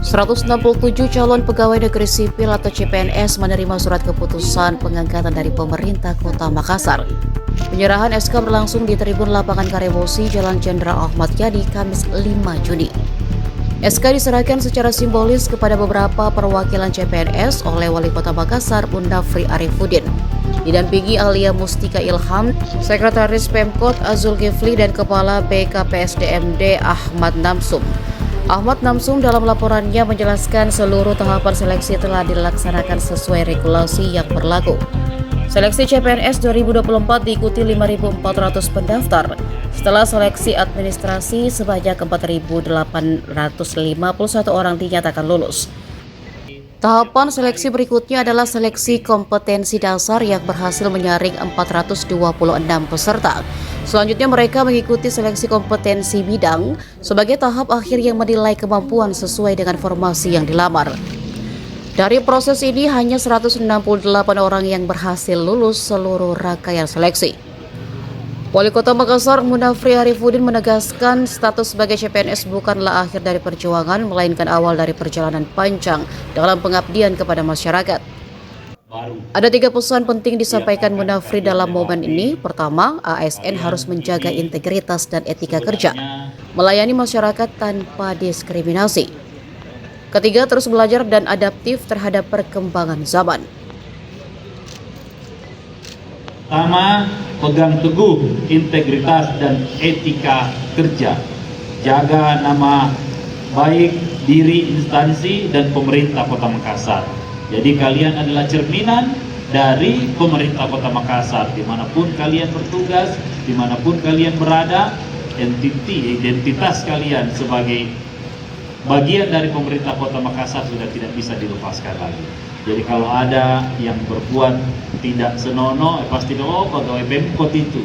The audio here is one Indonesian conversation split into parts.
167 calon pegawai negeri sipil atau CPNS menerima surat keputusan pengangkatan dari pemerintah Kota Makassar. Penyerahan SK berlangsung di Tribun Lapangan Karebosi, Jalan Jenderal Ahmad Yani, Kamis 5 Juni. SK diserahkan secara simbolis kepada beberapa perwakilan CPNS oleh Wali Kota Makassar, Munafri Arifudin, didampingi Alia Mustika Ilham, Sekretaris Pemkot Azul Gifli, dan Kepala BKPSDMD Ahmad Namsum. Ahmad Namsum dalam laporannya menjelaskan seluruh tahapan seleksi telah dilaksanakan sesuai regulasi yang berlaku. Seleksi CPNS 2024 diikuti 5.400 pendaftar. Setelah seleksi administrasi, sebanyak 4.851 orang dinyatakan lulus. Tahapan seleksi berikutnya adalah seleksi kompetensi dasar yang berhasil menyaring 426 peserta. Selanjutnya mereka mengikuti seleksi kompetensi bidang sebagai tahap akhir yang menilai kemampuan sesuai dengan formasi yang dilamar. Dari proses ini hanya 168 orang yang berhasil lulus seluruh rangkaian seleksi. Wali Kota Makassar, Munafri Arifudin, menegaskan status sebagai CPNS bukanlah akhir dari perjuangan, melainkan awal dari perjalanan panjang dalam pengabdian kepada masyarakat. Ada 3 pesan penting disampaikan Munafri dalam momen ini. Pertama, ASN harus menjaga integritas dan etika kerja, melayani masyarakat tanpa diskriminasi. Ketiga, terus belajar dan adaptif terhadap perkembangan zaman. Pertama, pegang teguh integritas dan etika kerja. Jaga nama baik diri instansi dan pemerintah Kota Makassar. Jadi kalian adalah cerminan dari pemerintah Kota Makassar. Dimanapun kalian bertugas, dimanapun kalian berada, identitas kalian sebagai bagian dari pemerintah Kota Makassar sudah tidak bisa dilepaskan lagi. Jadi kalau ada yang berbuat tidak senonoh, pasti pegawai Pemkot itu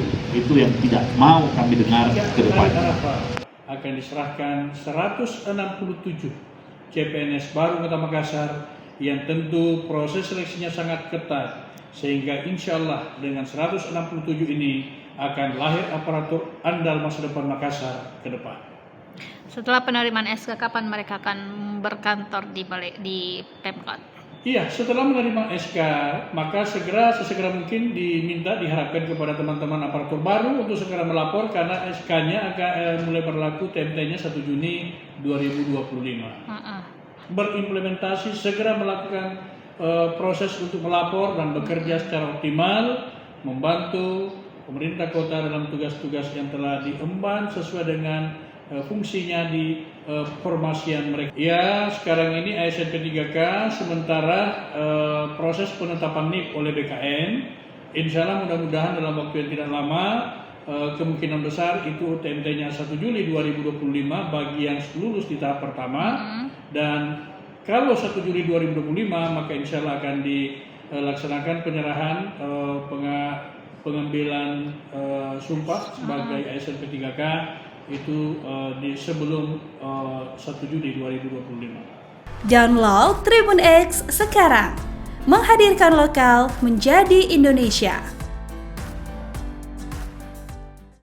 yang tidak mau kami dengar ke depannya. Akan diserahkan 167 CPNS baru Kota Makassar yang tentu proses seleksinya sangat ketat, sehingga insya Allah dengan 167 ini akan lahir aparatur andal masa depan Makassar ke depan. Setelah penerimaan SK, kapan mereka akan berkantor di Pemkot? Iya, setelah menerima SK, maka sesegera mungkin diharapkan kepada teman-teman aparatur baru untuk segera melapor karena SK-nya akan mulai berlaku TMT-nya 1 Juni 2025. Berimplementasi segera melakukan proses untuk melapor dan bekerja secara optimal, membantu pemerintah kota dalam tugas-tugas yang telah diemban sesuai dengan fungsinya di formasian mereka. Ya, sekarang ini ASN P3K sementara proses penetapan NIP oleh BKN. Insya Allah mudah-mudahan dalam waktu yang tidak lama, kemungkinan besar itu TMT-nya 1 Juli 2025 bagi yang lulus di tahap pertama. Dan kalau 1 Juli 2025 maka insya Allah akan dilaksanakan penyerahan pengambilan sumpah sebagai ASN P3K itu sebelum 1 Juli 2025. Download Tribun X sekarang, menghadirkan lokal menjadi Indonesia.